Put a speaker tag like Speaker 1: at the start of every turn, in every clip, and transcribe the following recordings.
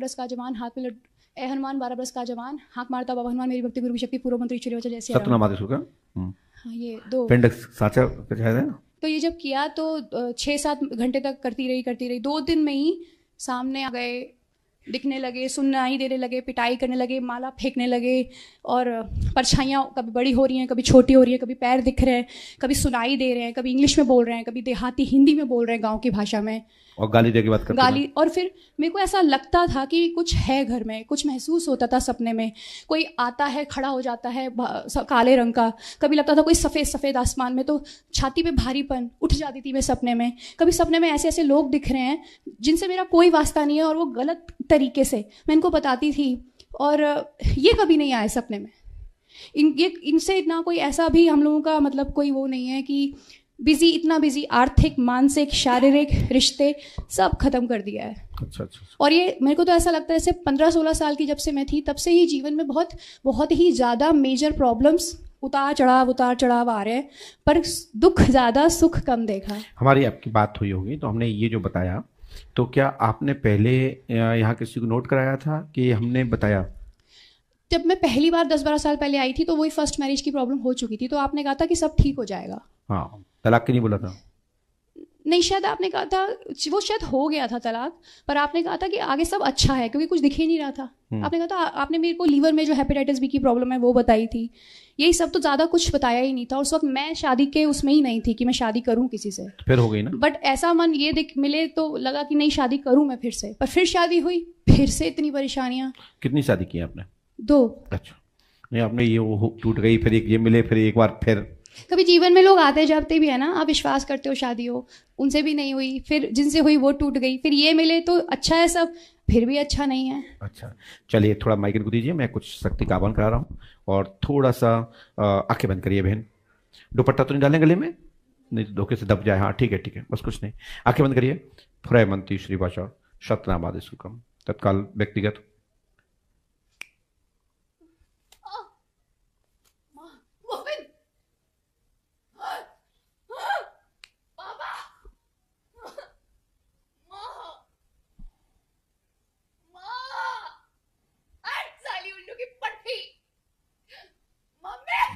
Speaker 1: बरस का जवान हाथ में ए हनुमान 12 बरस का जवान, हाँक मारता बाबा हनुमान मेरी भक्ति गुरु की शक्ति, पूर्व मंत्री श्री वचन जैसे
Speaker 2: सतनाम आदेश का।
Speaker 1: हाँ, ये दो
Speaker 2: पिंड साचा है ना।
Speaker 1: तो ये जब किया तो 6-7 घंटे तक करती रही। 2 दिन में ही सामने आ गए, दिखने लगे, सुनाई देने लगे, पिटाई करने लगे, माला फेंकने लगे, और परछाइयाँ कभी बड़ी हो रही हैं, कभी छोटी हो रही हैं, कभी पैर दिख रहे हैं, कभी सुनाई दे रहे हैं, कभी इंग्लिश में बोल रहे हैं, कभी देहाती हिंदी में बोल रहे हैं, गांव की भाषा में,
Speaker 2: और गाली दे के बात करते
Speaker 1: गाली। और फिर मेरे को ऐसा लगता था कि कुछ है घर में, कुछ महसूस होता था सपने में, कोई आता है, खड़ा हो जाता है काले रंग का, कभी लगता था कोई सफ़ेद सफ़ेद आसमान में, तो छाती पे भारीपन उठ जाती थी मैं सपने में। कभी सपने में ऐसे ऐसे लोग दिख रहे हैं जिनसे मेरा कोई वास्ता नहीं है, और वो गलत तरीके से मैं इनको बताती थी, और ये कभी नहीं आए सपने में। इनसे इतना कोई ऐसा भी हम लोगों का मतलब कोई वो नहीं है कि बिजी, इतना बिजी, आर्थिक, मानसिक, शारीरिक रिश्ते सब खत्म कर दिया है।
Speaker 2: अच्छा।
Speaker 1: और ये मेरे को तो ऐसा लगता है जैसे 15-16 साल की जब से मैं थी, तब से ही जीवन में बहुत बहुत ही ज़्यादा मेजर प्रॉब्लम्स, उतार चढ़ाव आ रहे हैं, पर दुख ज़्यादा, सुख कम देखा।
Speaker 2: हमारी आपकी बात हुई होगी तो हमने ये जो बताया, तो क्या आपने पहले यहाँ किसी को नोट कराया था कि हमने बताया?
Speaker 1: जब मैं पहली बार 10-12 साल पहले आई थी तो वही फर्स्ट मैरिज की प्रॉब्लम हो चुकी थी, तो आपने कहा था कि सब ठीक हो जाएगा।
Speaker 2: हाँ, तलाक की नहीं बोला था?
Speaker 1: नहीं, शायद आपने कहा था, वो शायद हो गया था तलाक, पर आपने कहा था कि आगे सब अच्छा है क्योंकि कुछ दिख ही नहीं रहा था। आपने कहा था, आपने मेरे को लीवर में जो हेपेटाइटिस बी की प्रॉब्लम है वो बताई थी। यही सब, तो ज़्यादा कुछ बताया ही नहीं था। उस वक्त मैं शादी के उसमें ही नहीं थी कि मैं शादी करूं किसी से।
Speaker 2: फिर हो गई ना।
Speaker 1: बट ऐसा मन ये देख मिले तो लगा कि नहीं शादी करूं मैं फिर से, पर फिर शादी हुई, फिर से इतनी परेशानियां।
Speaker 2: कितनी शादी की आपने?
Speaker 1: 2।
Speaker 2: अच्छा, नहीं आपने ये टूट गई, फिर एक ये मिले, फिर एक बार फिर।
Speaker 1: कभी जीवन में लोग आते जाते भी है ना, आप विश्वास करते हो शादी हो, उनसे भी नहीं हुई, फिर जिनसे हुई वो टूट गई, फिर ये मिले तो अच्छा है सब, फिर भी अच्छा नहीं है।
Speaker 2: अच्छा, चलिए थोड़ा माइक को दीजिए, मैं कुछ शक्ति का आह्वान करा रहा हूँ, और थोड़ा सा आंखें बंद करिए बहन। दुपट्टा तो नहीं डालें गले में, नहीं तो धोखे से दब जाए। हाँ ठीक है, बस कुछ नहीं, आंखें बंद करिए। फ्रयमंती श्री भाषा सतनाम आदि सुखम तत्काल व्यक्तिगत।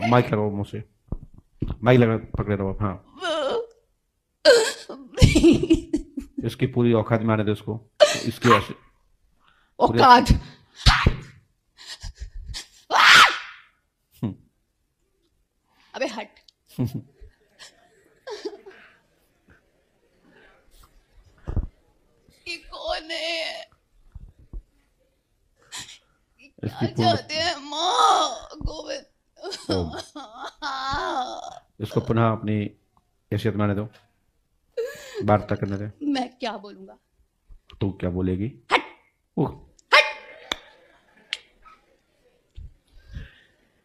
Speaker 2: माइक लगाओ मुंह से, माइक लगा पकड़े रहो। हाँ, इसकी पूरी औकात में आने दो उसको, इसकी
Speaker 1: औकात। अबे हट। ये कौन है? क्या चाहते हैं माँ? गोविंद,
Speaker 2: इसको पुनः अपनी हैसियत बनाने दो, वार्ता करने दे।
Speaker 1: मैं क्या बोलूंगा?
Speaker 2: तू क्या बोलेगी?
Speaker 1: हट। हट।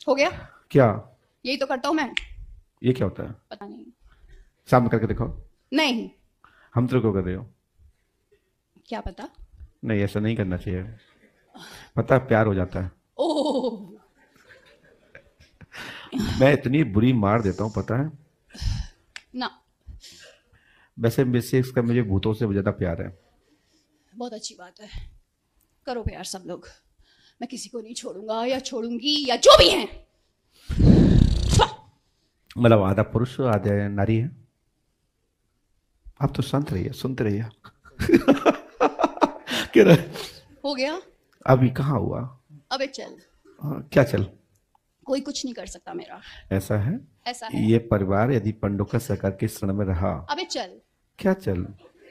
Speaker 1: हो गया
Speaker 2: क्या?
Speaker 1: यही तो करता हूँ मैं।
Speaker 2: ये क्या होता है?
Speaker 1: पता नहीं।
Speaker 2: सामने करके दिखाओ।
Speaker 1: नहीं।
Speaker 2: हम तो क्यों कर रहे हो?
Speaker 1: क्या पता?
Speaker 2: नहीं, ऐसा नहीं करना चाहिए, पता है प्यार हो जाता है।
Speaker 1: ओह,
Speaker 2: मैं इतनी बुरी मार देता हूँ पता है
Speaker 1: ना।
Speaker 2: वैसे मिसेक्स का मुझे भूतों से ज्यादा प्यार है।
Speaker 1: बहुत अच्छी बात है, करो प्यार सब लोग। मैं किसी को नहीं छोड़ूंगा या छोड़ूंगी या जो भी है।
Speaker 2: मतलब आधा पुरुष आधा नारी है। आप तो शांत रहिए, सुनते रहिए। क्या
Speaker 1: हो गया?
Speaker 2: अभी कहाँ हुआ?
Speaker 1: अबे चल।
Speaker 2: क्या चल?
Speaker 1: कोई कुछ नहीं कर सकता मेरा।
Speaker 2: ऐसा है?
Speaker 1: ऐसा है।
Speaker 2: ये परिवार यदि पंडुका सरकार के शरण में रहा।
Speaker 1: अबे चल।
Speaker 2: क्या चल?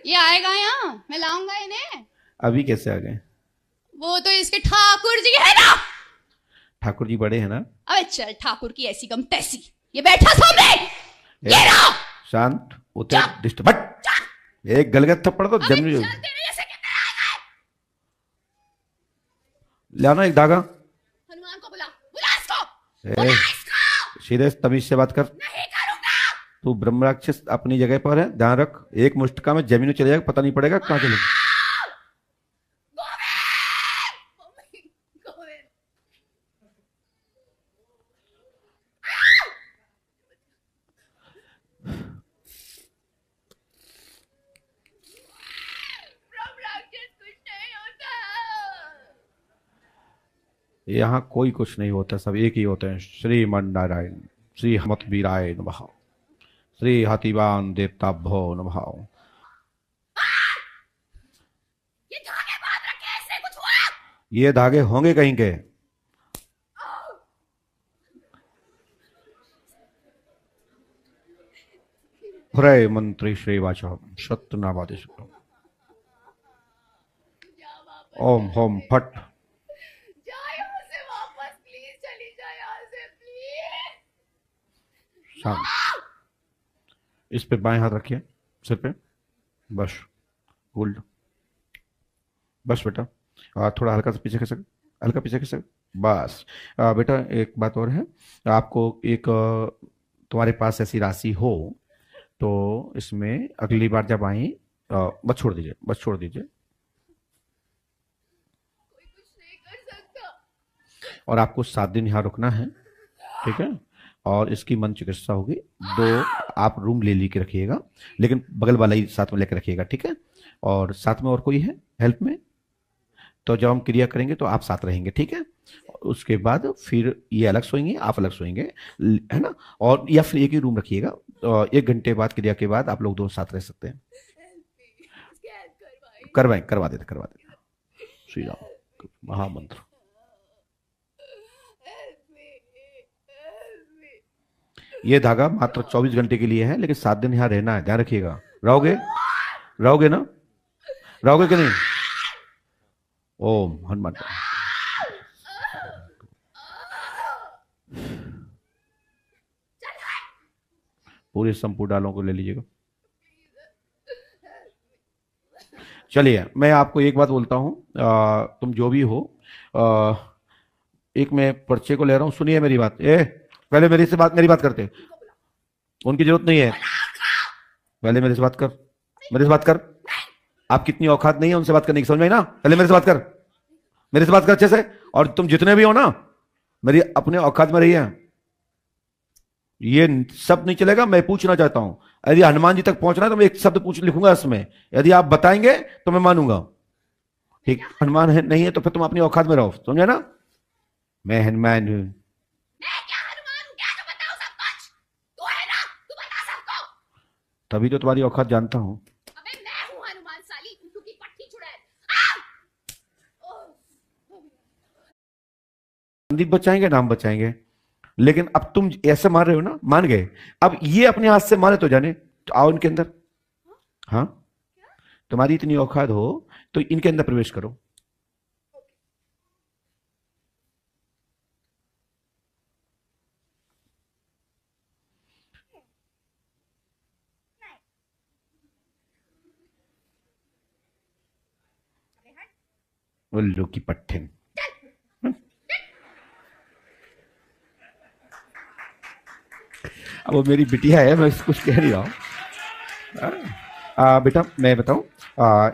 Speaker 1: ये आएगा यहाँ, मैं लाऊंगा इन्हें।
Speaker 2: अभी कैसे आ गए?
Speaker 1: वो तो इसके ठाकुर जी है ना।
Speaker 2: ठाकुर जी बड़े हैं ना।
Speaker 1: अबे चल, ठाकुर की ऐसी कम तैसी, ये बैठा सामने, ये रहा।
Speaker 2: शांत होते डिस्टर्ब। एक गलगत थप्पड़ तो जमीन। लाना एक धागा।
Speaker 1: हनुमान को बुला, बुला इसको।
Speaker 2: सीधे तमीज से बात कर।
Speaker 1: नहीं करूंगा।
Speaker 2: तू ब्रह्मराक्षस अपनी जगह पर है, ध्यान रख। एक मुष्टिका में जमीन चले जाएगा, पता नहीं पड़ेगा कहाँ चले। यहाँ कोई कुछ नहीं होता, सब एक ही होते हैं। श्रीमन नारायण, श्री हमत वीराय नमः, श्री हाथीवान देवताभ्यो नमः। ये धागे होंगे कहीं के। हरे मंत्री श्रीवाच सत्यनावादेश ओम होम फट। शांत। इस पे बाएं हाथ रखिए सिर पे, बस होल्ड, बस बेटा। थोड़ा हल्का सा पीछे खिसक, हल्का पीछे खिसक, बस। बेटा एक बात और है, आपको एक तुम्हारे पास ऐसी राशि हो तो इसमें अगली बार जब आए बस छोड़ दीजिए, बस छोड़ दीजिए। और आपको 7 दिन यहाँ रुकना है, ठीक है। और इसकी मन चिकित्सा होगी। 2 आप रूम ले के रखिएगा, लेकिन बगल वाला ही साथ में लेकर रखिएगा, ठीक है। और साथ में और कोई है हेल्प में, तो जब हम क्रिया करेंगे तो आप साथ रहेंगे, ठीक है। उसके बाद फिर ये अलग सोएंगे, आप अलग सोएंगे, है ना। और या फिर एक ही रूम रखिएगा। 1 घंटे बाद क्रिया के बाद आप लोग दोनों साथ रह सकते हैं। करवा देते श्री राम महामंत्र। ये धागा मात्र 24 घंटे के लिए है, लेकिन 7 दिन यहाँ रहना है, ध्यान रखिएगा। रहोगे ना, रहोगे कि नहीं? ओम हनुमान। पूरे संपूर्ण डालों को ले लीजिएगा। चलिए मैं आपको एक बात बोलता हूं, तुम जो भी हो, एक मैं पर्चे को ले रहा हूं, सुनिए मेरी बात। पहले मेरी बात करते, उनकी जरूरत नहीं है। पहले मेरे से बात कर। आप कितनी औकात नहीं है उनसे बात करने की, समझ में आई ना? पहले मेरे से बात कर अच्छे से। और तुम जितने भी हो ना, मेरी अपने औकात में रहिए। ये शब्द नहीं चलेगा। मैं पूछना चाहता हूं, यदि हनुमान जी तक पहुंचना है तो मैं एक शब्द लिखूंगा इसमें, यदि आप बताएंगे तो मैं मानूंगा, ठीक। हनुमान है नहीं है तो फिर तुम अपनी औकात में रहो, समझे ना? मैं हनुमान हूं। तभी तो तुम्हारी औकात जानता हूं। संदीप बचाएंगे, नाम बचाएंगे, लेकिन अब तुम ऐसे मार रहे हो ना, मान गए। अब ये अपने हाथ से मारे तो जाने, तो आओ इनके अंदर। हाँ, तुम्हारी इतनी औकात हो तो इनके अंदर प्रवेश करो। उल्लू की पट्ठन। अब वो मेरी बिटिया है, मैं कुछ कह नहीं रहा हूं। बेटा मैं बताऊं,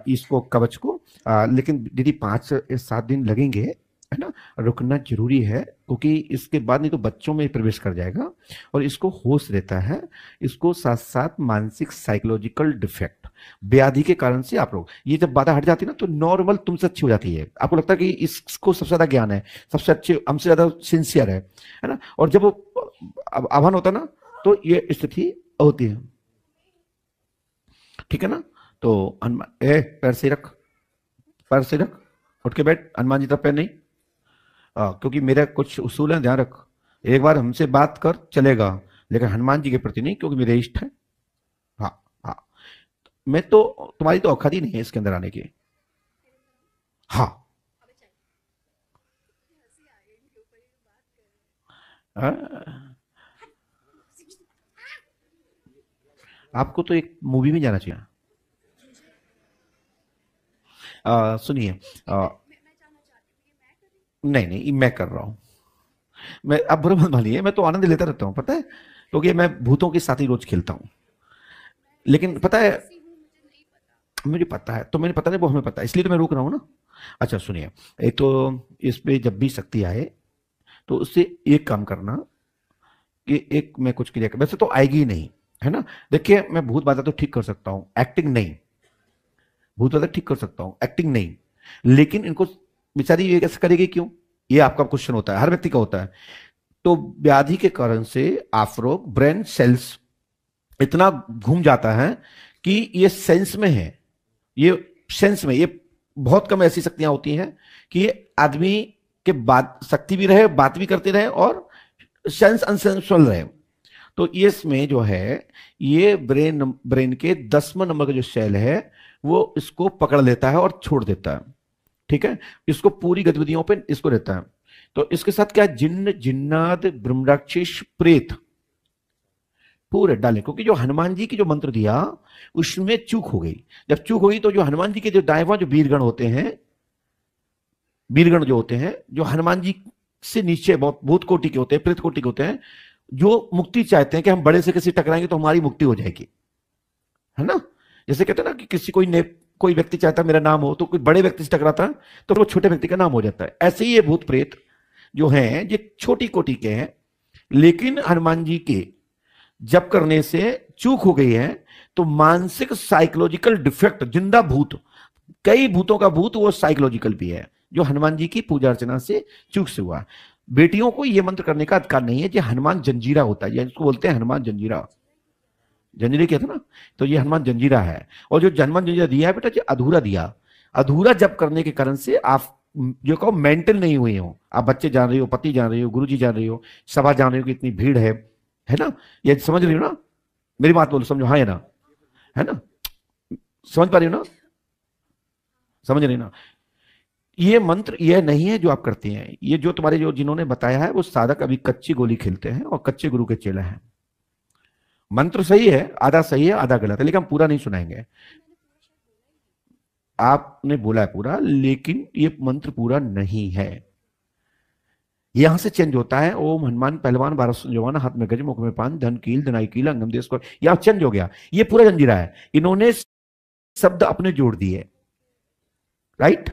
Speaker 2: इसको कवच को, लेकिन दीदी 5-7 दिन लगेंगे, है ना। रुकना जरूरी है, क्योंकि इसके बाद नहीं तो बच्चों में प्रवेश कर जाएगा और इसको होश रहता है। इसको साथ साथ मानसिक साइकोलॉजिकल डिफेक्ट, व्याधि के कारण से आप लोग, ये जब बाधा हट जाती है ना तो नॉर्मल तुमसे अच्छी हो जाती है। आपको लगता है कि इसको सबसे ज्यादा ज्ञान है, सबसे अच्छे, हमसे ज्यादा सिंसियर है ना। और जब वो आह्वान होता है ना तो ये स्थिति होती है, ठीक है ना। तो पैर से रख, उठ के बैठ। हनुमान जी तरफ पैर नहीं, क्योंकि मेरा कुछ उसूल है, ध्यान रख। एक बार हमसे बात कर चलेगा, लेकिन हनुमान जी के प्रति नहीं, क्योंकि मेरे इष्ट है। हाँ हाँ, मैं तो, तुम्हारी तो औकात ही नहीं है इसके अंदर आने की। हाँ, आपको तो एक मूवी में जाना चाहिए। सुनिए, नहीं मैं कर रहा हूं। मैं, आप बुरा मत मानिए, मैं तो आनंद लेता रहता हूं, पता है, क्योंकि मैं भूतों के साथ ही रोज खेलता हूं। लेकिन पता है, मुझे पता है, तो मैंने पता नहीं, वो हमें पता है, इसलिए तो मैं रोक रहा हूं ना। अच्छा सुनिए, एक तो इस पे जब भी शक्ति आए तो उससे एक काम करना कि एक मैं कुछ क्रिया, वैसे तो आएगी ही नहीं, है ना। देखिए मैं भूत बाधा तो ठीक कर सकता हूं, एक्टिंग नहीं। भूत बाधा ठीक कर सकता हूं, एक्टिंग नहीं। लेकिन इनको बेचारी ये कैसे करेगी, क्यों? ये आपका क्वेश्चन होता है, हर व्यक्ति का होता है। तो व्याधि के कारण से आफरोग ब्रेन सेल्स इतना घूम जाता है कि ये सेंस में है, ये सेंस में, ये बहुत कम ऐसी शक्तियां होती हैं कि ये आदमी के बात शक्ति भी रहे, बात भी करते रहे और सेंस अनसेंसुअल रहे। तो इसमें जो है ये ब्रेन के 10वें नंबर का जो सेल है वो इसको पकड़ लेता है और छोड़ देता है, ठीक है, इसको पूरी गतिविधियों पे इसको रहता है। तो इसके साथ क्या, जिन्न जिन्नात ब्रह्मराक्षस प्रेत पूरे डाले, क्योंकि जो हनुमान जी की जो मंत्र दिया उसमें चूक हो गई। जब चूक हो गई तो जो हनुमान जी के जो दाएवा जो वीरगण होते हैं, वीरगण जो होते हैं जो हनुमान जी से नीचे बहुत भूत कोटि के होते हैं, प्रेत कोटि के होते हैं, जो मुक्ति चाहते हैं कि हम बड़े से किसी टकराएंगे तो हमारी मुक्ति हो जाएगी, है ना। जैसे कहते हैं ना कि किसी कोई व्यक्ति चाहता है मेरा नाम हो, तो कोई बड़े व्यक्ति से टकराता है तो वो छोटे व्यक्ति का नाम हो जाता है। ऐसे ही ये भूत प्रेत जो हैं ये छोटी कोटि के हैं, लेकिन हनुमान जी के जब करने से चूक हो गई है तो मानसिक साइकोलॉजिकल डिफेक्ट, जिंदा भूत, कई भूतों का भूत वो साइकोलॉजिकल भी है, जो हनुमान जी की पूजा अर्चना से चूक से हुआ। बेटियों को यह मंत्र करने का अधिकार नहीं है, ये हनुमान जंजीरा होता है, इसको बोलते हैं हनुमान जंजीरा, जंजीरे कहते ना, तो ये हनुमान जंजीरा है। और जो हनुमान जंजीरा दिया है बेटा, जो अधूरा दिया, अधूरा जब करने के कारण से आप जो कहो मेंटल नहीं हुए हो, आप बच्चे जान रहे हो, पति जान रहे हो, गुरुजी जान रहे हो, सभा जान रहे हो कि इतनी भीड़ है ना, ये समझ रही हो ना, मेरी बात बोलो, समझो, हाँ है ना, समझ पा रही हो ना, समझ रही ना। ये मंत्र ये नहीं है जो आप करते हैं, ये जो तुम्हारे जो जिन्होंने बताया है वो साधक अभी कच्ची गोली खेलते हैं और कच्चे गुरु के चेला हैं। मंत्र सही है, आधा सही है आधा गलत है, लेकिन हम पूरा नहीं सुनाएंगे। आपने बोला है पूरा, लेकिन ये मंत्र पूरा नहीं है। यहां से चेंज होता है, ओम हनुमान पहलवान 1200 जवान, हाथ में गज मुख में पान, धन कील धनाई कील अंगम देश को, यहां चेंज हो गया। ये पूरा जंजीरा है, इन्होंने शब्द अपने जोड़ दिए, राइट।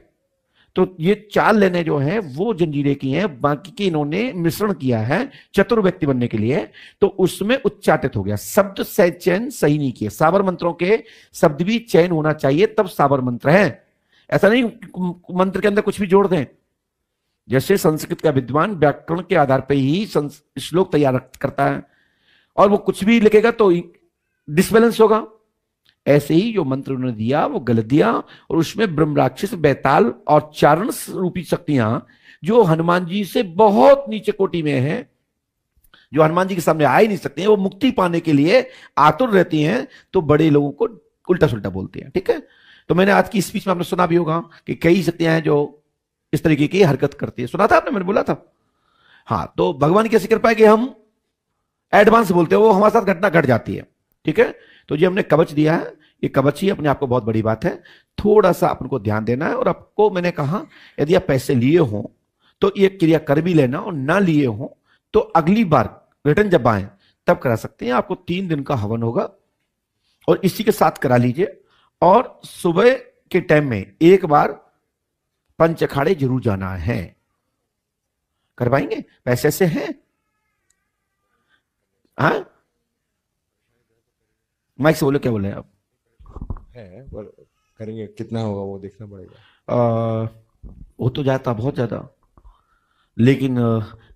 Speaker 2: तो ये 4 लेने जो है वो जंजीरे की हैं, बाकी के इन्होंने मिश्रण किया है चतुर व्यक्ति बनने के लिए, तो उसमें उच्चाटित हो गया। शब्द से चयन सही नहीं किए, साबर मंत्रों के शब्द भी चयन होना चाहिए तब साबर मंत्र है, ऐसा नहीं मंत्र के अंदर कुछ भी जोड़ दें। जैसे संस्कृत का विद्वान व्याकरण के आधार पर ही श्लोक तैयार करता है और वो कुछ भी लिखेगा तो डिसबैलेंस होगा, ऐसे ही जो मंत्र उन्होंने दिया वो गलत दिया। और उसमें ब्रह्मराक्षस, बैताल और चारण रूपी शक्तियां जो हनुमान जी से बहुत नीचे कोटि में है, जो हनुमान जी के सामने आ ही नहीं सकते हैं, वो मुक्ति पाने के लिए आतुर रहती हैं, तो बड़े लोगों को उल्टा सुल्टा बोलते हैं, ठीक है। तो मैंने आज की स्पीच में आपने सुना भी होगा कि कई शक्तियां हैं जो इस तरीके की हरकत करती है, सुना था आपने, मैंने बोला था। हाँ, तो भगवान की ऐसी कृपा है कि हम एडवांस बोलते हैं, वो हमारे साथ घटना घट जाती है, ठीक है। तो ये हमने कवच दिया है, ये कवच ही अपने आप को बहुत बड़ी बात है, थोड़ा सा अपन को ध्यान देना है। और आपको मैंने कहा यदि आप पैसे लिए हो तो ये क्रिया कर भी लेना, और ना लिए हो तो अगली बार रिटर्न जब आए तब करा सकते हैं। आपको 3 दिन का हवन होगा और इसी के साथ करा लीजिए। और सुबह के टाइम में एक बार पंच अखाड़े जरूर जाना है। करवाएंगे, पैसे से हैं? हाँ, माइक से बोलो, क्या बोले आप?
Speaker 3: है पर करेंगे, कितना होगा वो देखना पड़ेगा।
Speaker 2: वो तो जाता बहुत ज्यादा, लेकिन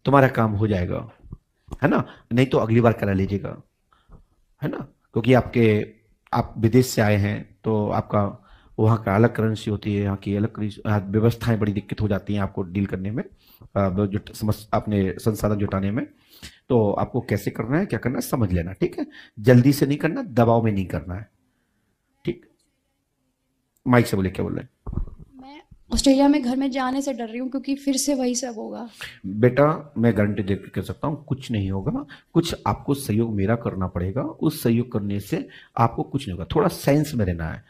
Speaker 2: तुम्हारा काम हो जाएगा, है ना। नहीं तो अगली बार करा लीजिएगा, है ना, क्योंकि आप विदेश से आए हैं तो आपका वहाँ का अलग करेंसी होती है, यहाँ की अलग व्यवस्थाएं, बड़ी दिक्कत हो जाती हैं आपको डील करने में, अपने संसाधन जुटाने में। तो आपको कैसे करना है, क्या करना है, समझ लेना, ठीक है। जल्दी से नहीं करना, दबाव में नहीं करना है, ठीक। माइक से बोले, क्या बोल रहे हैं?
Speaker 1: मैं ऑस्ट्रेलिया में घर में जाने से डर रही हूँ क्योंकि फिर से वही सब होगा।
Speaker 2: बेटा मैं गारंटी देकर कह सकता हूँ कुछ नहीं होगा, कुछ आपको सहयोग मेरा करना पड़ेगा, उस सहयोग करने से आपको कुछ नहीं होगा। थोड़ा साइंस में रहना है।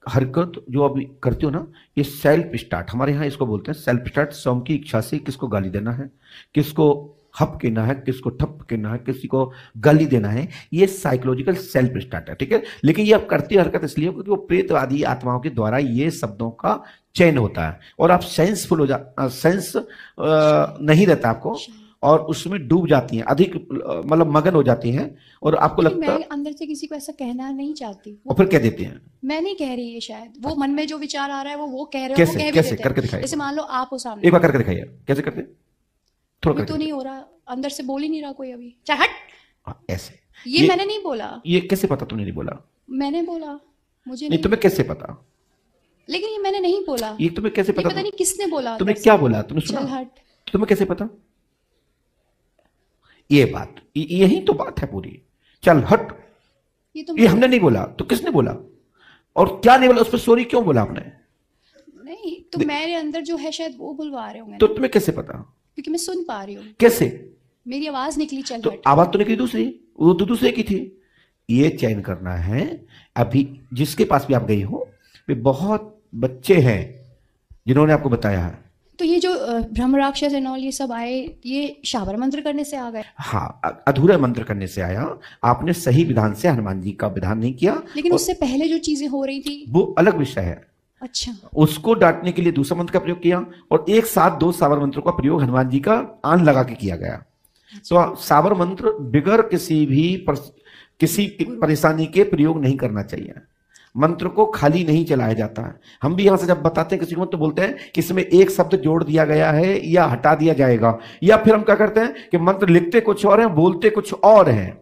Speaker 2: हरकत जो अभी करते हो ना, ये सेल्फ स्टार्ट, हमारे यहाँ इसको बोलते हैं सेल्फ स्टार्ट। स्वयं की इच्छा से किसको गाली देना है, किसको हप कहना है, किसको ठप कहना है, किसी को गाली देना है, ये साइकोलॉजिकल सेल्फ स्टार्ट है, ठीक है। लेकिन ये आप करती हरकत इसलिए क्योंकि वो प्रेत आदि आत्माओं के द्वारा ये शब्दों का चयन होता है, और आप सेंसफुल हो सेंस नहीं रहता आपको, और उसमें डूब जाती हैं, अधिक मतलब मगन हो जाती हैं, और आपको लगता है
Speaker 1: मैं अंदर से किसी को ऐसा कहना नहीं चाहती,
Speaker 2: और फिर कह देती हैं।
Speaker 1: मैं नहीं कह रही है, शायद वो मन में जो विचार आ रहा है वो कह रहे हो,
Speaker 2: कैसे
Speaker 1: वो कह भी
Speaker 2: कैसे
Speaker 1: देते हैं।
Speaker 2: करके दिखाइए,
Speaker 1: जैसे मान लो आप हो सामने,
Speaker 2: एक बार करके दिखाइए, कैसे करते हैं? थोड़ा
Speaker 1: अभी
Speaker 2: करके
Speaker 1: तो नहीं हो रहा, अंदर से बोल ही नहीं रहा कोई अभी। चाहे हट,
Speaker 2: हाँ, ऐसे
Speaker 1: ये मैंने नहीं बोला,
Speaker 2: ये कैसे पता तुमने नहीं बोला?
Speaker 1: मैंने बोला, मुझे
Speaker 2: नहीं,
Speaker 1: नहीं,
Speaker 2: तुम्हें कैसे पता?
Speaker 1: लेकिन ये मैंने नहीं बोला।
Speaker 2: ये तुम्हें कैसे
Speaker 1: ये
Speaker 2: पता?
Speaker 1: पता नहीं किसने बोला
Speaker 2: तुमने
Speaker 1: अंदर
Speaker 2: क्या
Speaker 1: से।
Speaker 2: बोला? तुमने सुना?
Speaker 1: चल हट।
Speaker 2: तो तुम्हें कैसे पता? ये बात, यही तो बात है पूरी। चल हट,
Speaker 1: ये तो
Speaker 2: ये हमने नहीं बोला तो किसने बोला? और क्या नहीं बोला, उस पर सॉरी क्यों बोला आपने?
Speaker 1: नहीं, तो मेरे अंदर जो है शायद वो बुलवा रहे होंगे
Speaker 2: तो
Speaker 1: ना,
Speaker 2: तुम्हें कैसे पता?
Speaker 1: क्योंकि मैं सुन पा रही हूँ,
Speaker 2: कैसे?
Speaker 1: मेरी आवाज निकली चल
Speaker 2: तो
Speaker 1: हट।
Speaker 2: आवाज तो निकली दूसरी, वो तो दूसरे की थी। ये चयन करना है। अभी जिसके पास भी आप गई हो, वे बहुत बच्चे हैं जिन्होंने आपको बताया है।
Speaker 1: तो ये जो ब्रह्म राक्षस एंड ऑल ये सब आए, ये शाबर मंत्र करने से आ गए।
Speaker 2: हाँ, अधूरा मंत्र करने से आया। आपने सही विधान से हनुमान जी का विधान नहीं किया।
Speaker 1: लेकिन उससे पहले जो चीजें हो रही थी
Speaker 2: वो अलग विषय है।
Speaker 1: अच्छा,
Speaker 2: उसको डांटने के लिए दूसरा मंत्र का प्रयोग किया और एक साथ दो सावर मंत्रों का प्रयोग हनुमान जी का आन लगा के किया गया। तो सावर मंत्र बिगर किसी परेशानी के प्रयोग नहीं करना चाहिए। मंत्र को खाली नहीं चलाया जाता है। हम भी यहां से जब बताते हैं किसी को तो बोलते हैं कि इसमें एक शब्द जोड़ दिया गया है या हटा दिया जाएगा, या फिर हम क्या करते हैं कि मंत्र लिखते कुछ और हैं, बोलते कुछ और हैं,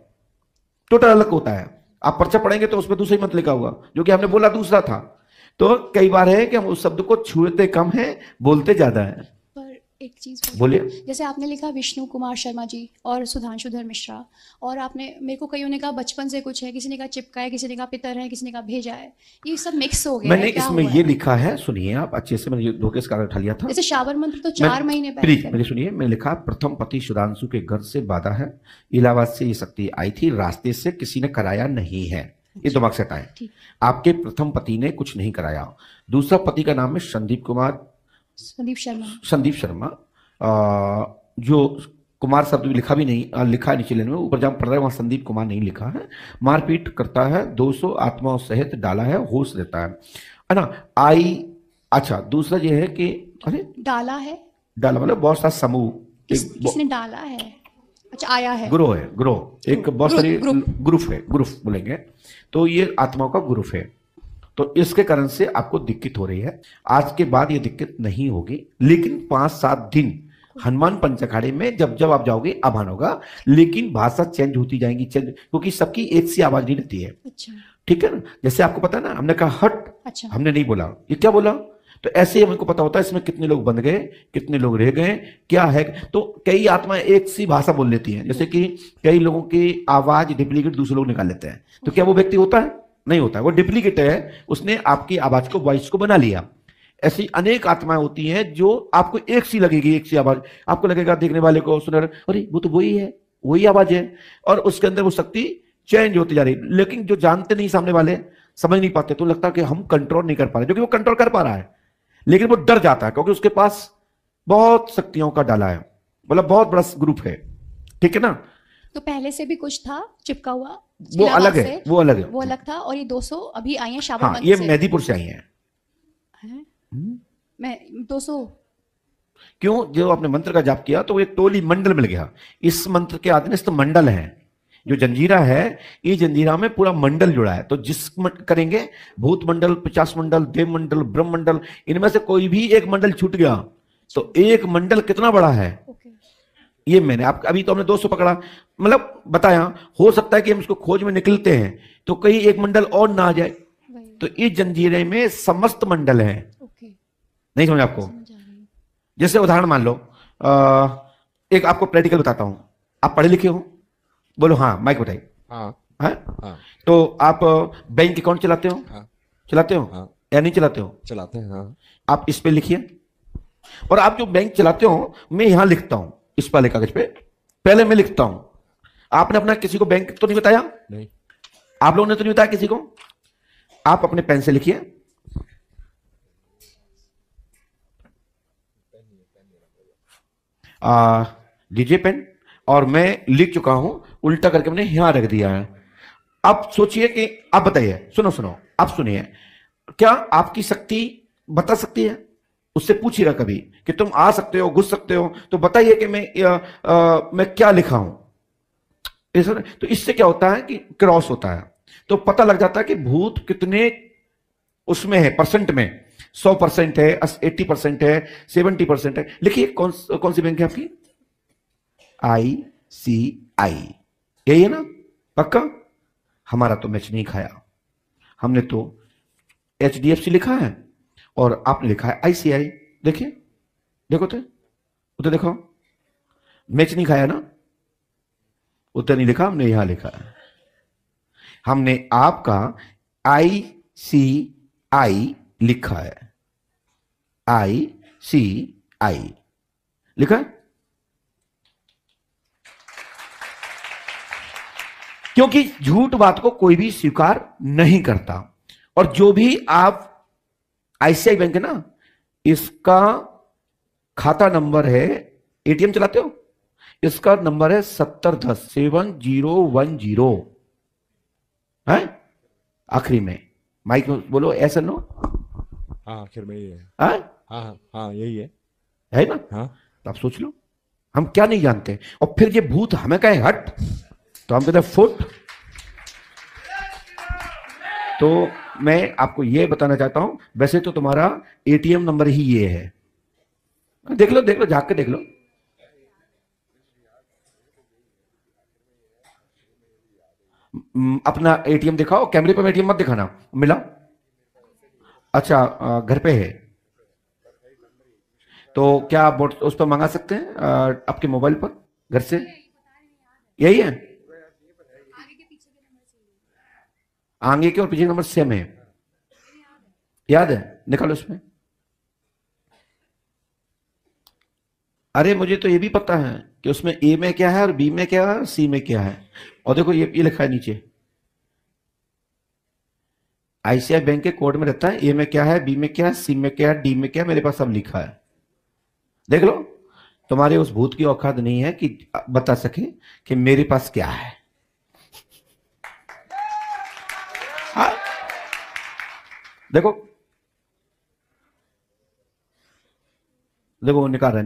Speaker 2: टोटल अलग होता है। आप पर्चा पढ़ेंगे तो उसमें दूसरा ही मंत्र लिखा होगा जो कि हमने बोला दूसरा था। तो कई बार है कि हम उस शब्द को छूते कम है, बोलते ज्यादा है।
Speaker 1: पर एक चीज
Speaker 2: बोलिए।
Speaker 1: जैसे आपने लिखा विष्णु कुमार शर्मा जी और सुधांशुधर मिश्रा, और आपने मेरे को कईयों ने कहा बचपन से कुछ है, किसी ने कहा चिपका है, किसी ने कहा पितर है, किसी ने कहा भेजा है, ये सब मिक्स हो गया
Speaker 2: मैंने
Speaker 1: है, क्या
Speaker 2: इसमें
Speaker 1: हुआ
Speaker 2: ये
Speaker 1: है?
Speaker 2: लिखा है, सुनिए आप अच्छे से, मैंने धोखे से कागज उठा लिया था।
Speaker 1: जैसे शाबर मंत्र तो 4 महीने पहले
Speaker 2: प्लीज मेरे सुनिए, मैंने लिखा प्रथम पति सुधांशु के घर से बाधा है, इलाहाबाद से ये शक्ति आई थी, रास्ते से किसी ने कराया नहीं है, ये दिमाग से हटाएं।
Speaker 1: ठीक।
Speaker 2: आपके प्रथम पति ने कुछ नहीं कराया। दूसरा पति का नाम है संदीप शर्मा, जो कुमार शब्द भी लिखा भी नहीं, लिखा है नीचे लेने में, ऊपर जहां पढ़ रहा है वहां संदीप कुमार नहीं लिखा है। मारपीट करता है, 200 आत्माओं सहित डाला है, होश देता है ना। अच्छा, दूसरा ये है कि अरे डाला मतलब बहुत सारा समूह,
Speaker 1: किसने डाला है? अच्छा, आया है,
Speaker 2: ग्रोह एक बहुत सारी ग्रुप बोलेंगे, तो ये आत्माओं का ग्रुप है। तो इसके कारण से आपको दिक्कत हो रही है। आज के बाद ये दिक्कत नहीं होगी, लेकिन 5-7 दिन हनुमान पंचखाड़े में जब आप जाओगे आभान होगा, लेकिन भाषा चेंज होती जाएंगी, क्योंकि सबकी एक सी आवाज नहीं रहती है।
Speaker 1: अच्छा,
Speaker 2: ठीक है ना। जैसे आपको पता है ना, हमने कहा हट,
Speaker 1: अच्छा,
Speaker 2: हमने नहीं बोला, ये क्या बोला, तो ऐसे ही हमको पता होता है इसमें कितने लोग बंध गए, कितने लोग रह गए, क्या है। तो कई आत्माएं एक सी भाषा बोल लेती हैं, जैसे कि कई लोगों की आवाज डुप्लीकेट दूसरे लोग निकाल लेते हैं, तो क्या वो व्यक्ति होता है? नहीं होता है, वो डुप्लीकेट है, उसने आपकी आवाज को, वॉइस को बना लिया। ऐसी अनेक आत्माएं होती हैं जो आपको एक सी लगेगी, एक सी आवाज, आपको लगेगा देखने वाले को, सुनने, अरे वो तो वही है, वही आवाज है, और उसके अंदर वो शक्ति चेंज होती जा रही। लेकिन जो जानते नहीं सामने वाले, समझ नहीं पाते, तो लगता है कि हम कंट्रोल नहीं कर पा रहे, जो कि वो कंट्रोल कर पा रहा है, लेकिन वो डर जाता है क्योंकि उसके पास बहुत शक्तियों का डाला है, मतलब बहुत बड़ा ग्रुप है। ठीक है ना।
Speaker 1: तो पहले से भी कुछ था चिपका हुआ,
Speaker 2: वो अलग है, वो अलग
Speaker 1: था। और ये 200 अभी आई है शाबर
Speaker 2: हाँ,
Speaker 1: मंत्र
Speaker 2: ये
Speaker 1: से।
Speaker 2: मेहदीपुर से आई हैं।
Speaker 1: मैं 200
Speaker 2: क्यों? जो आपने मंत्र का जाप किया तो वो एक टोली मंडल मिल गया। इस मंत्र के अधीनस्थ मंडल है, जो जंजीरा है, ये जंजीरा में पूरा मंडल जुड़ा है। तो जिस करेंगे, भूत मंडल, 50 मंडल, देव मंडल, ब्रह्म मंडल, इनमें से कोई भी एक मंडल छूट गया तो एक मंडल कितना बड़ा है। ये मैंने आप अभी तो हमने 200 पकड़ा, मतलब बताया, हो सकता है कि हम इसको खोज में निकलते हैं तो कहीं एक मंडल और ना आ जाए। तो इस जंजीरे में समस्त मंडल है। नहीं समझ आपको? जैसे उदाहरण मान लो, एक आपको प्रैक्टिकल बताता हूं। आप पढ़े लिखे हो? बोलो हाँ, माइक बताइए। हाँ। तो आप बैंक अकाउंट चलाते हो? हाँ। चलाते हो? हाँ। या नहीं चलाते हो?
Speaker 3: चलाते हैं। हाँ।
Speaker 2: आप इस पे लिखिए, और आप जो बैंक चलाते हो, मैं यहां लिखता हूं इस वाले कागज पे, पहले मैं लिखता हूं। आपने अपना किसी को बैंक तो नहीं बताया?
Speaker 3: नहीं।
Speaker 2: आप लोगों ने तो नहीं बताया किसी को? आप अपने पेन से लिखिए। लीजिए पेन, और मैं लिख चुका हूं, उल्टा करके मैंने यहां रख दिया है। अब सोचिए कि, आप बताइए, सुनो, आप सुनिए, क्या आपकी शक्ति बता सकती है? उससे पूछिएगा कभी कि तुम आ सकते हो, घुस सकते हो, तो बताइए कि मैं क्या लिखा हूं। तो इससे क्या होता है कि क्रॉस होता है, तो पता लग जाता है कि भूत कितने उसमें है, परसेंट में 100% है, 80% है, 70% है। लिखिए कौन सी बैंक है आपकी? ICI, यही है ना? पक्का? हमारा तो मैच नहीं खाया, हमने तो HDFC लिखा है और आपने लिखा है ICI। देखिए, देखो तो उधर देखो, मैच नहीं खाया ना? उधर नहीं लिखा, हमने यहां लिखा है। हमने आपका ICI लिखा है, ICI लिखा है। क्योंकि झूठ बात को कोई भी स्वीकार नहीं करता। और जो भी आप ICI बैंक है ना, इसका खाता नंबर है, ATM चलाते हो, इसका नंबर है 7010 है आखिरी में। माइक में बोलो, ऐसा नो?
Speaker 3: हाँ आखिर में ये है।
Speaker 2: हाँ
Speaker 3: हाँ हाँ यही है
Speaker 2: ना?
Speaker 3: हाँ।
Speaker 2: तो आप सोच लो, हम क्या नहीं जानते। और फिर ये भूत हमें कहे हट, तो हम कहते हैं फुट। तो मैं आपको ये बताना चाहता हूं, वैसे तो तुम्हारा ATM नंबर ही ये है। देख लो, देख लो, झांक के देख लो। अपना ATM दिखाओ, कैमरे पे ATM मत दिखाना, मिला? अच्छा, घर पे है तो क्या आप उस पर मंगा सकते हैं आपके मोबाइल पर, घर से? यही है, आगे के और पीछे नंबर सेम है, याद है? निकालो इसमें। अरे मुझे तो ये भी पता है कि उसमें A में क्या है और B में क्या है और C में क्या है। और देखो ये लिखा है नीचे, ICI बैंक के कोड में रहता है A में क्या है, B में क्या है, C में क्या है, D में क्या है, मेरे पास सब लिखा है। देख लो, तुम्हारे उस भूत की औकात नहीं है कि बता सके कि मेरे पास क्या है। हाँ? देखो देखो, निकाल रहे हैं,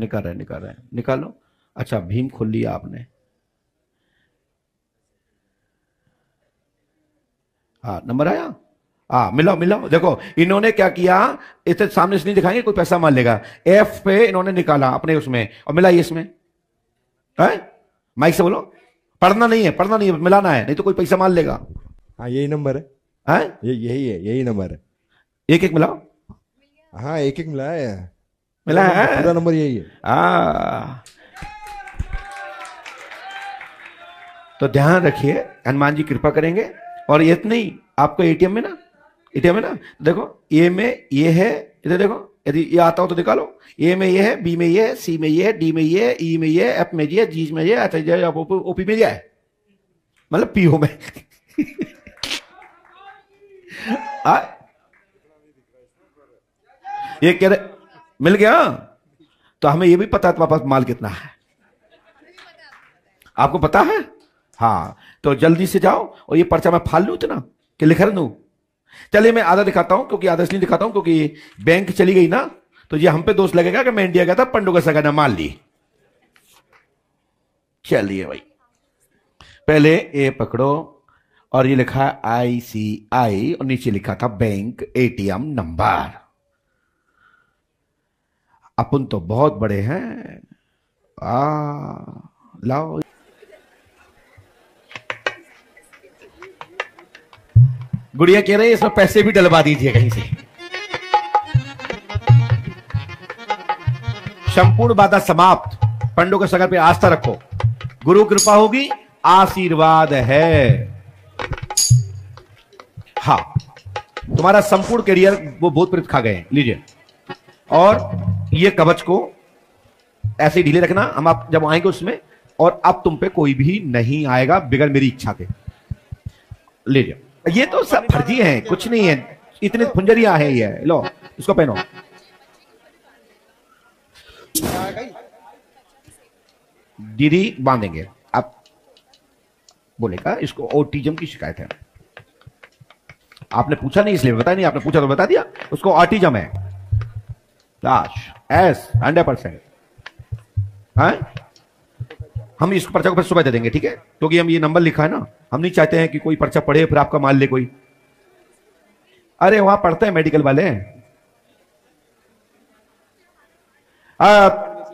Speaker 2: निकालो। अच्छा, भीम खोल लिया आपने? हाँ, नंबर आया? हाँ, मिलाओ। देखो इन्होंने क्या किया, इतने सामने से नहीं दिखाएंगे, कोई पैसा मान लेगा। F पे इन्होंने निकाला अपने उसमें और मिलाई इसमें है। माइक से बोलो, पढ़ना नहीं है, मिलाना है, नहीं तो कोई पैसा मान लेगा।
Speaker 3: हाँ यही नंबर है। यही है, यही नंबर है।
Speaker 2: एक मिलाओ।
Speaker 3: हाँ एक मिला है,
Speaker 2: मिला है,
Speaker 3: पूरा नंबर यही है।
Speaker 2: तो ध्यान रखिए, हनुमान जी कृपा करेंगे। और ये नहीं, आपको ATM में ना, देखो A में ये है, इधर देखो, यदि ये आता हो तो निकालो। A में ये है, B में ये है, C में ये है, D में ये है, E में ये है, F में ये है, G में ये है, OP में ये है, मतलब PO में। ये कह रहे मिल गया, तो हमें ये भी पता है तुम्हारे पास माल कितना है। आपको पता है? हाँ, तो जल्दी से जाओ और ये पर्चा मैं फाड़ लूं इतना कि लिख दूं। चलिए मैं आधा दिखाता हूं, क्योंकि आधा इसलिए दिखाता हूं क्योंकि बैंक चली गई ना, तो ये हम पे दोष लगेगा कि मैं इंडिया गया था, पंडू का सगाना मान ली। चलिए भाई, पहले ए पकड़ो और ये लिखा है ICI और नीचे लिखा था बैंक ATM नंबर। अपन तो बहुत बड़े हैं। लाओ, गुड़िया कह रही है इसमें पैसे भी डलवा दीजिए कहीं से। संपूर्ण बाधा समाप्त। पंडों के सगर पे आस्था रखो, गुरु कृपा होगी, आशीर्वाद है। हाँ, तुम्हारा संपूर्ण करियर वो भूत प्रेत खा गए। लीजिए, और ये कवच को ऐसे ही ढीले रखना, हम आप जब आएंगे उसमें, और अब तुम पे कोई भी नहीं आएगा बिगर मेरी इच्छा के। लीजिए, ये तो सब फर्जी है, कुछ नहीं है, इतने फुंजरिया है ये। लो इसको पहनो। दीदी बांधेंगे। आप बोलेगा इसको ऑटिज्म की शिकायत है। आपने पूछा नहीं इसलिए बता नहीं, आपने पूछा तो बता दिया। उसको ऑटिज्म है, लाश एस 100%। हम इस पर्चा को फिर सुबह दे देंगे, ठीक है? क्योंकि हम ये नंबर लिखा है ना, हम नहीं चाहते हैं कि कोई पर्चा पढ़े फिर आपका मान ले कोई। अरे वहां पढ़ते हैं मेडिकल वाले।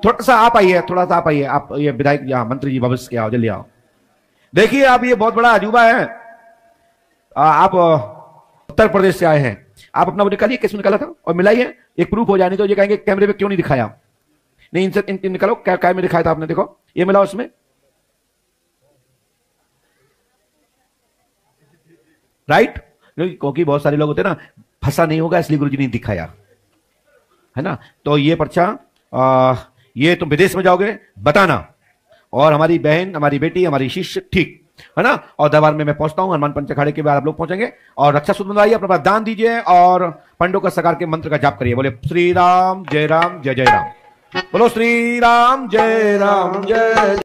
Speaker 2: थोड़ा सा आप आइए, थोड़ा सा आप आइए, आप ये विधायक यहाँ मंत्री जी भविष्य के आओ, जल्दी आओ। देखिए आप, ये बहुत बड़ा अजूबा है। आप उत्तर प्रदेश से आए हैं, आप अपना वो निकालिए, किस में निकाला था और मिलाइए, एक प्रूफ हो जाए, नहीं तो ये कहेंगे कैमरे में क्यों नहीं दिखाया। नहीं, इनसे निकालो, क्या में दिखाया था आपने, देखो ये मिलाओ उसमें, राइट। क्योंकि बहुत सारे लोग होते हैं ना, फंसा नहीं होगा इसलिए गुरुजी ने दिखाया, है ना। तो ये पर्चा, ये तुम विदेश में जाओगे बताना, और हमारी बहन, हमारी बेटी, हमारी शिष्य, ठीक है ना। और दरबार में मैं पहुंचता हूं, हनुमान पंच अखाड़े के बाद आप लोग पहुंचेंगे, और रक्षा सूत्र बनवाइए, अपने पास दान दीजिए, और पंडों का सकार के मंत्र का जाप करिए। बोले श्री राम जय राम जय जय राम, बोलो श्री राम जय राम जय।